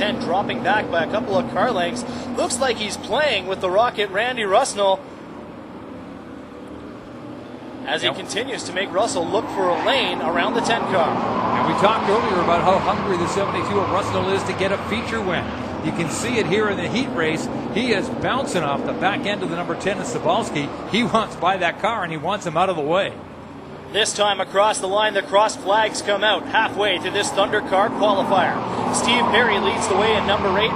10, dropping back by a couple of car lengths. Looks like he's playing with the Rocket Randy Russell as he continues to make Russell look for a lane around the 10 car. And we talked earlier about how hungry the 72 of Russell is to get a feature win. You can see it here in the heat race. He is bouncing off the back end of the number 10 of Cebulski. He wants by that car, and he wants him out of the way. This time across the line, the cross flags come out halfway through this Thunder Car qualifier. Steve Perry leads the way in number 8.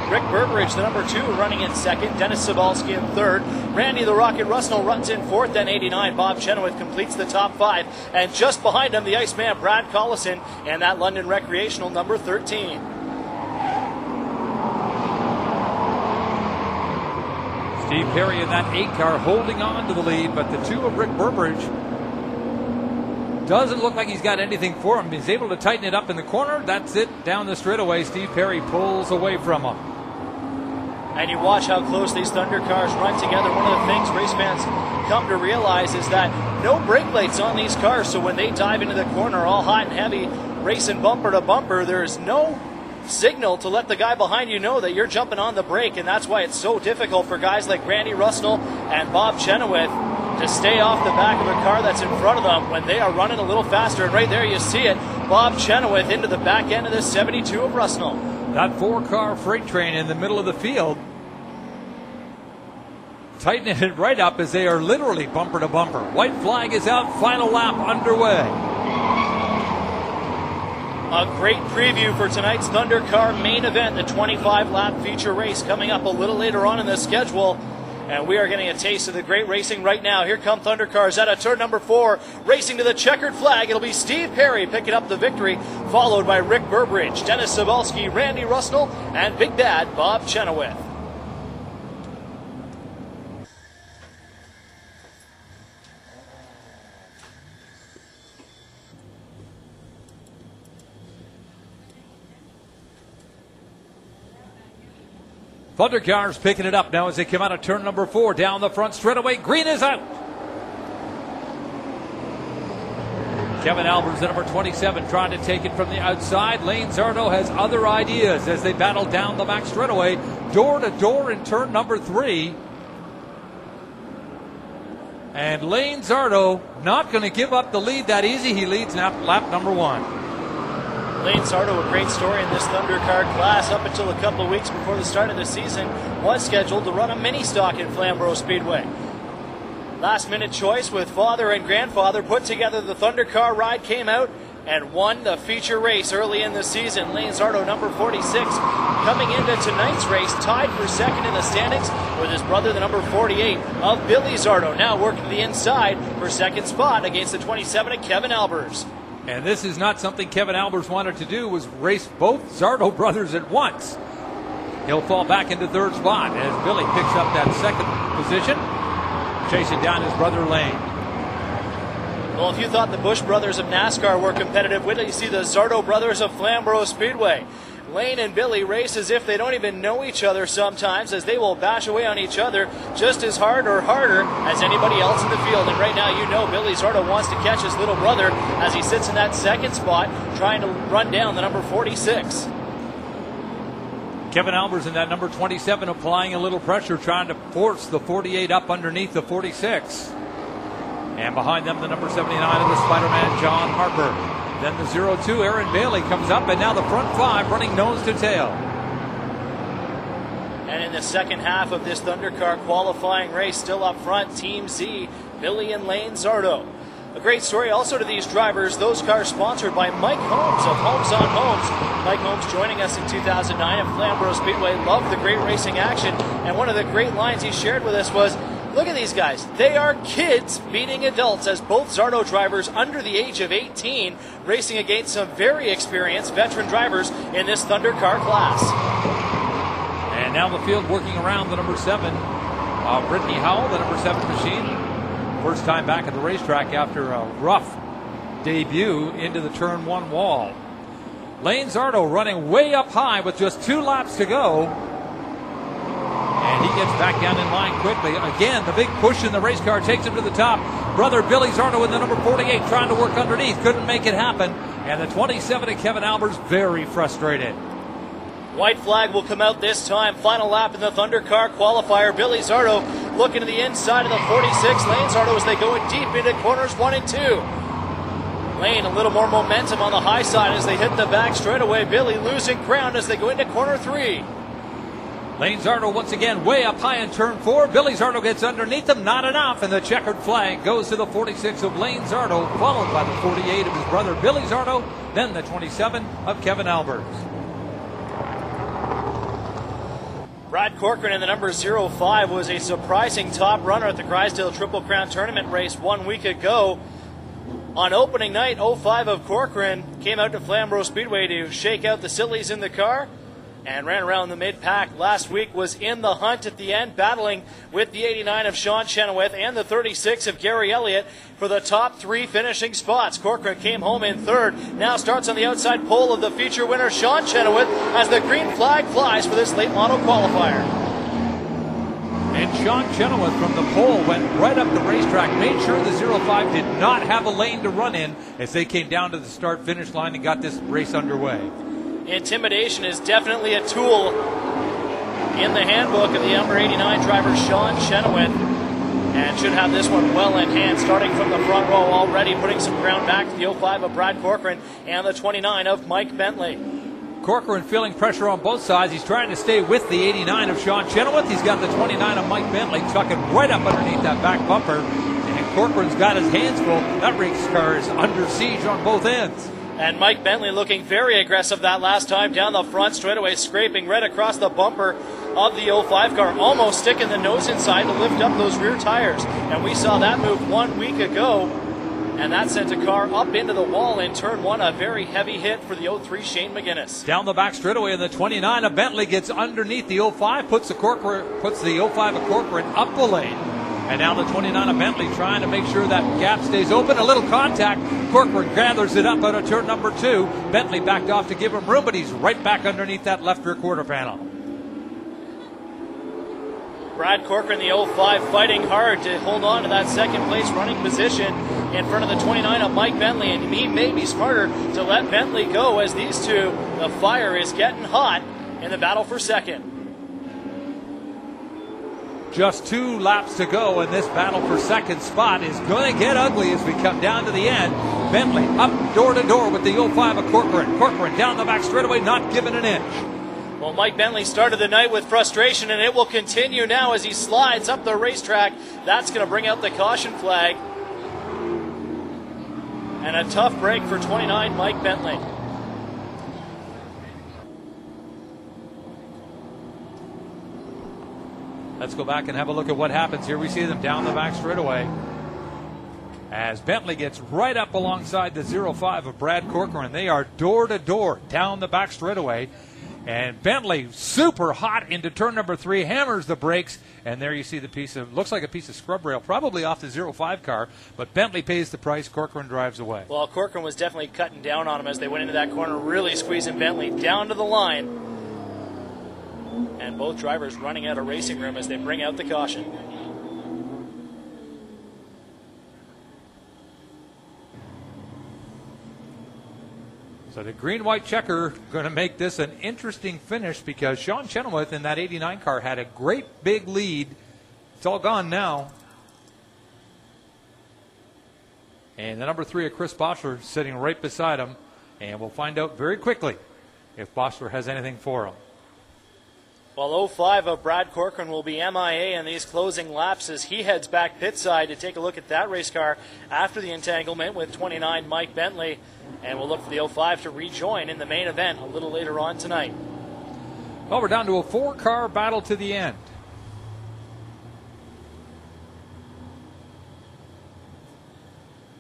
Rick Burbridge, the number 2, running in second. Dennis Cebulski in third. Randy the Rocket Russell runs in fourth. Then 89, Bob Chenoweth completes the top 5. And just behind him, the Iceman, Brad Collison, and that London Recreational, number 13. Steve Perry in that 8 car holding on to the lead, but the 2 of Rick Burbridge doesn't look like he's got anything for him. He's able to tighten it up in the corner. That's it. Down the straightaway, Steve Perry pulls away from him. And you watch how close these Thunder cars run together. One of the things race fans come to realize is that no brake lights on these cars, so when they dive into the corner all hot and heavy, racing bumper to bumper, there is no signal to let the guy behind you know that you're jumping on the brake, and that's why it's so difficult for guys like Randy Russell and Bob Chenoweth to stay off the back of a car that's in front of them when they are running a little faster. And right there you see it, Bob Chenoweth into the back end of the 72 of Russell. That 4-car freight train in the middle of the field, tightening it right up as they are literally bumper to bumper. White flag is out, final lap underway. A great preview for tonight's Thunder Car main event, the 25-lap feature race coming up a little later on in the schedule. And we are getting a taste of the great racing right now. Here come Thunder Cars out of turn number 4, racing to the checkered flag. It'll be Steve Perry picking up the victory, followed by Rick Burbridge, Dennis Cebulski, Randy Russell, and Big Bad Bob Chenoweth. Thunder Cars picking it up now as they come out of turn number 4. Down the front straightaway. Green is out. Kevin Albers, the number 27, trying to take it from the outside. Lane Zardo has other ideas as they battle down the back straightaway. Door to door in turn number 3. And Lane Zardo not going to give up the lead that easy. He leads lap number 1. Lane Zardo, a great story in this Thunder Car class. Up until a couple of weeks before the start of the season, was scheduled to run a mini stock in Flamboro Speedway. Last minute choice with father and grandfather put together the Thunder Car ride, came out and won the feature race early in the season. Lane Zardo, number 46, coming into tonight's race, tied for second in the standings with his brother, the number 48 of Billy Zardo, now working the inside for second spot against the 27 of Kevin Albers. And this is not something Kevin Albers wanted to do, was race both Zardo brothers at once. He'll fall back into third spot as Billy picks up that second position, chasing down his brother Lane. Well, if you thought the Bush brothers of NASCAR were competitive, wait till you see the Zardo brothers of Flamboro Speedway. Lane and Billy race as if they don't even know each other sometimes, as they will bash away on each other just as hard or harder as anybody else in the field. And right now, you know Billy Zardo wants to catch his little brother as he sits in that second spot, trying to run down the number 46. Kevin Albers in that number 27 applying a little pressure, trying to force the 48 up underneath the 46. And behind them, the number 79 of the Spider-Man, John Harper. Then the 02, Aaron Bailey, comes up, and now the front 5 running nose to tail. And in the second half of this Thunder Car qualifying race, still up front, Team Z, Billy and Lane Zardo. A great story also to these drivers. Those cars sponsored by Mike Holmes of Homes on Homes. Mike Holmes joining us in 2009 at Flamboro Speedway. Loved the great racing action. And one of the great lines he shared with us was, look at these guys. They are kids beating adults, as both Zardo drivers under the age of 18 racing against some very experienced veteran drivers in this Thunder Car class. And now the field working around the number 7. Brittany Howell, the number 7 machine. First time back at the racetrack after a rough debut into the turn 1 wall. Lane Zardo running way up high with just 2 laps to go. And he gets back down in line quickly. Again, the big push in the race car takes him to the top. Brother Billy Zardo in the number 48 trying to work underneath. Couldn't make it happen. And the 27 of Kevin Albers very frustrated. White flag will come out this time. Final lap in the Thunder Car qualifier. Billy Zardo looking to the inside of the 46. Lane Zardo as they go deep into corners 1 and 2. Lane a little more momentum on the high side as they hit the back straightaway. Billy losing ground as they go into corner 3. Lane Zardo once again way up high in turn 4. Billy Zardo gets underneath him, not enough, and the checkered flag goes to the 46 of Lane Zardo, followed by the 48 of his brother Billy Zardo, then the 27 of Kevin Albers. Brad Corcoran in the number 05 was a surprising top runner at the Grisdale Triple Crown Tournament race 1 week ago. On opening night, 05 of Corcoran came out to Flamboro Speedway to shake out the sillies in the car and ran around the mid-pack. Last week was in the hunt at the end, battling with the 89 of Sean Chenoweth and the 36 of Gary Elliott for the top 3 finishing spots. Corcoran came home in 3rd. Now starts on the outside pole of the feature winner, Sean Chenoweth, as the green flag flies for this late model qualifier. And Sean Chenoweth from the pole went right up the racetrack, made sure the 05 did not have a lane to run in as they came down to the start-finish line and got this race underway. Intimidation is definitely a tool in the handbook of the number 89 driver, Sean Chenoweth, and should have this one well in hand, starting from the front row already, putting some ground back to the 05 of Brad Corcoran and the 29 of Mike Bentley. Corcoran feeling pressure on both sides. He's trying to stay with the 89 of Sean Chenoweth. He's got the 29 of Mike Bentley tucking right up underneath that back bumper, and Corcoran's got his hands full. That race car is under siege on both ends. And Mike Bentley looking very aggressive that last time down the front straightaway, scraping right across the bumper of the 05 car, almost sticking the nose inside to lift up those rear tires. And we saw that move 1 week ago, and that sent a car up into the wall in turn 1, a very heavy hit for the 03 Shane McGuinness. Down the back straightaway, and the 29 of Bentley gets underneath the 05, puts the 05 of Corcoran up the lane. And now the 29 of Bentley trying to make sure that gap stays open. A little contact. Corcoran gathers it up out of turn number 2. Bentley backed off to give him room, but he's right back underneath that left rear quarter panel. Brad Corcoran, the 05, fighting hard to hold on to that second place running position in front of the 29 of Mike Bentley. And he may be smarter to let Bentley go as these two, the fire is getting hot in the battle for second. Just 2 laps to go, and this battle for second spot is going to get ugly as we come down to the end. Bentley up door to door with the 05 of Corcoran. Corcoran down the back straightaway, not giving an inch. Well, Mike Bentley started the night with frustration, and it will continue now as he slides up the racetrack. That's going to bring out the caution flag. And a tough break for 29 Mike Bentley. Let's go back and have a look at what happens here. We see them down the back straightaway as Bentley gets right up alongside the 05 of Brad Corcoran. They are door to door down the back straightaway. And Bentley, super hot into turn number 3, hammers the brakes. And there you see the piece of, looks like a piece of scrub rail, probably off the 05 car. But Bentley pays the price. Corcoran drives away. Well, Corcoran was definitely cutting down on him as they went into that corner, really squeezing Bentley down to the line. And both drivers running out of racing room as they bring out the caution. So the green-white checker going to make this an interesting finish because Sean Chenoweth in that 89 car had a great big lead. It's all gone now. And the number 3 of Chris Boschler sitting right beside him. And we'll find out very quickly if Boschler has anything for him. Well, 05 of Brad Corcoran will be MIA in these closing laps as he heads back pit side to take a look at that race car after the entanglement with 29 Mike Bentley. And we'll look for the 05 to rejoin in the main event a little later on tonight. Well, we're down to a 4-car battle to the end.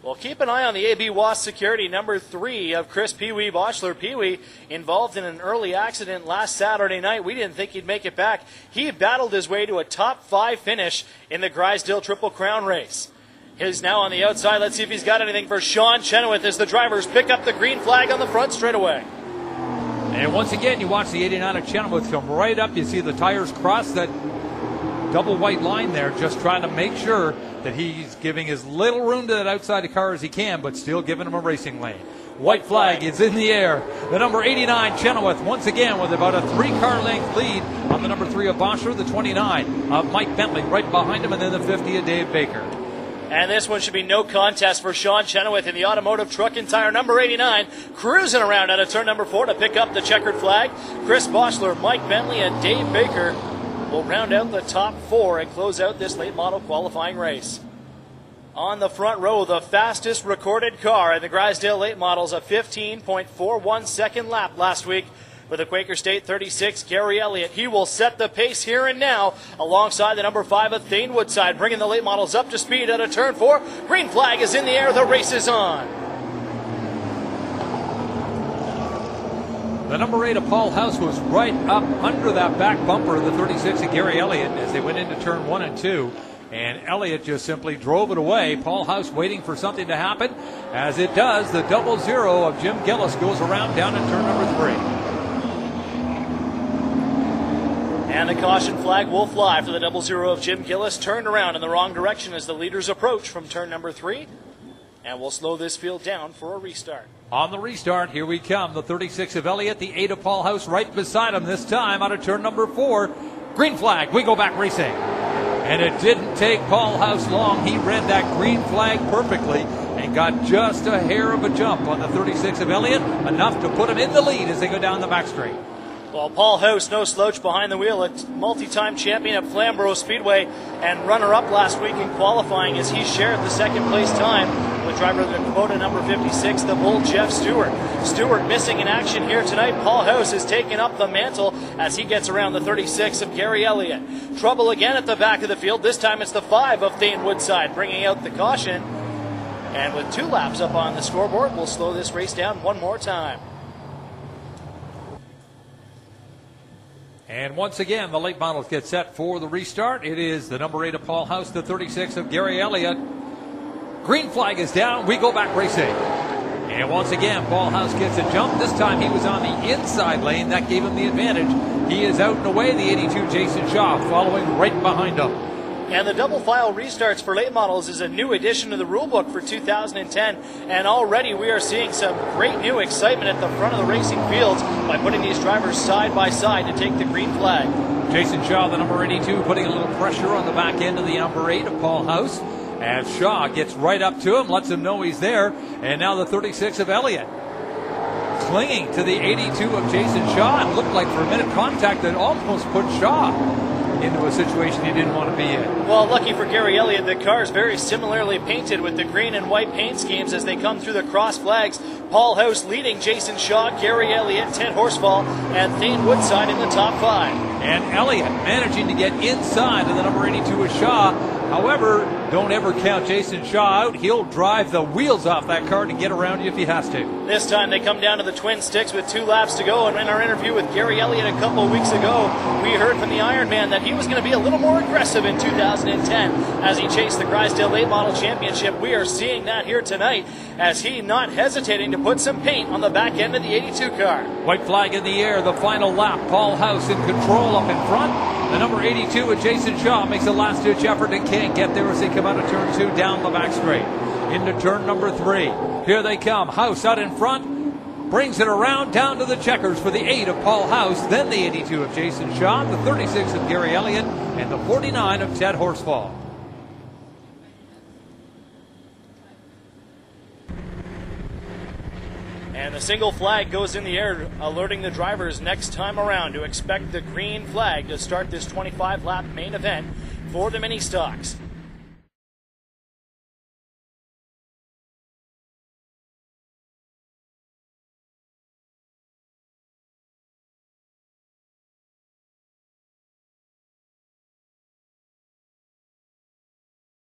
Well, keep an eye on the AB Wasp Security number 3 of Chris Pee Wee Boschler. Pee Wee involved in an early accident last Saturday night. We didn't think he'd make it back. He battled his way to a top 5 finish in the Grisdale Triple Crown race. He's now on the outside. Let's see if he's got anything for Sean Chenoweth as the drivers pick up the green flag on the front straightaway. And once again, you watch the 89 of Chenoweth come right up. You see the tires cross that double white line there, just trying to make sure that he's giving as little room to that outside car as he can, but still giving him a racing lane. White flag is in the air. The number 89 Chenoweth once again with about a 3-car length lead on the number 3 of Boschler, the 29 of Mike Bentley right behind him, and then the 50 of Dave Baker. And this one should be no contest for Sean Chenoweth in the automotive truck and tire number 89, cruising around out of turn number 4 to pick up the checkered flag. Chris Boschler, Mike Bentley, and Dave Baker will round out the top 4 and close out this late model qualifying race. On the front row, the fastest recorded car in the Grisdale Late Models, a 15.41 second lap last week for the Quaker State 36, Gary Elliott. He will set the pace here and now alongside the number 5 of Thane Woodside, bringing the late models up to speed at a turn 4. Green flag is in the air. The race is on. The number 8 of Paul House was right up under that back bumper of the 36 of Gary Elliott as they went into turn 1 and 2. And Elliott just simply drove it away. Paul House waiting for something to happen. As it does, the 00 of Jim Gillis goes around down in turn number 3. And the caution flag will fly for the 00 of Jim Gillis, turned around in the wrong direction as the leaders approach from turn number 3. And we'll slow this field down for a restart. On the restart, here we come. The 36 of Elliott, the 8 of Paul House right beside him this time out of turn number 4. Green flag, we go back racing. And it didn't take Paul House long. He read that green flag perfectly and got just a hair of a jump on the 36 of Elliott, enough to put him in the lead as they go down the back straight. Well, Paul House, no slouch behind the wheel, a multi-time champion at Flamboro Speedway and runner-up last week in qualifying as he shared the second place time with driver of the Kubota number 56, the Bull Jeff Stewart. Stewart missing in action here tonight. Paul House is taking up the mantle as he gets around the 36 of Gary Elliott. Trouble again at the back of the field. This time it's the 5 of Thane Woodside bringing out the caution. And with 2 laps up on the scoreboard, we'll slow this race down one more time. And once again, the late models get set for the restart. It is the number 8 of Paul House, the 36 of Gary Elliott. Green flag is down. We go back racing. And once again, Paul House gets a jump. This time he was on the inside lane. That gave him the advantage. He is out and away, the 82 Jason Shaw, following right behind him. And the double file restarts for late models is a new addition to the rulebook for 2010. And already we are seeing some great new excitement at the front of the racing fields by putting these drivers side by side to take the green flag. Jason Shaw, the number 82, putting a little pressure on the back end of the number 8 of Paul House. As Shaw gets right up to him, lets him know he's there. And now the 36 of Elliott clinging to the 82 of Jason Shaw. It looked like for a minute contact that almost put Shaw into a situation he didn't want to be in. Well, lucky for Gary Elliott, the car is very similarly painted with the green and white paint schemes as they come through the cross flags. Paul House leading Jason Shaw, Gary Elliott, Ted Horsfall, and Thane Woodside in the top 5. And Elliott managing to get inside of the number 82 of Shaw. However, don't ever count Jason Shaw out. He'll drive the wheels off that car to get around you if he has to. This time they come down to the twin sticks with 2 laps to go. And in our interview with Gary Elliott a couple of weeks ago, we heard from the Iron Man that he was going to be a little more aggressive in 2010 as he chased the Grisdale Late Model Championship. We are seeing that here tonight as he not hesitating to put some paint on the back end of the 82 car. White flag in the air, the final lap. Paul House in control up in front. The number 82 of Jason Shaw makes a last-ditch effort and can't get there as they come out of turn 2 down the back straight. Into turn number 3. Here they come. House out in front. Brings it around down to the checkers for the 8 of Paul House. Then the 82 of Jason Shaw. The 36 of Gary Elliott. And the 49 of Ted Horsfall. And the single flag goes in the air, alerting the drivers next time around to expect the green flag to start this 25-lap main event for the mini stocks.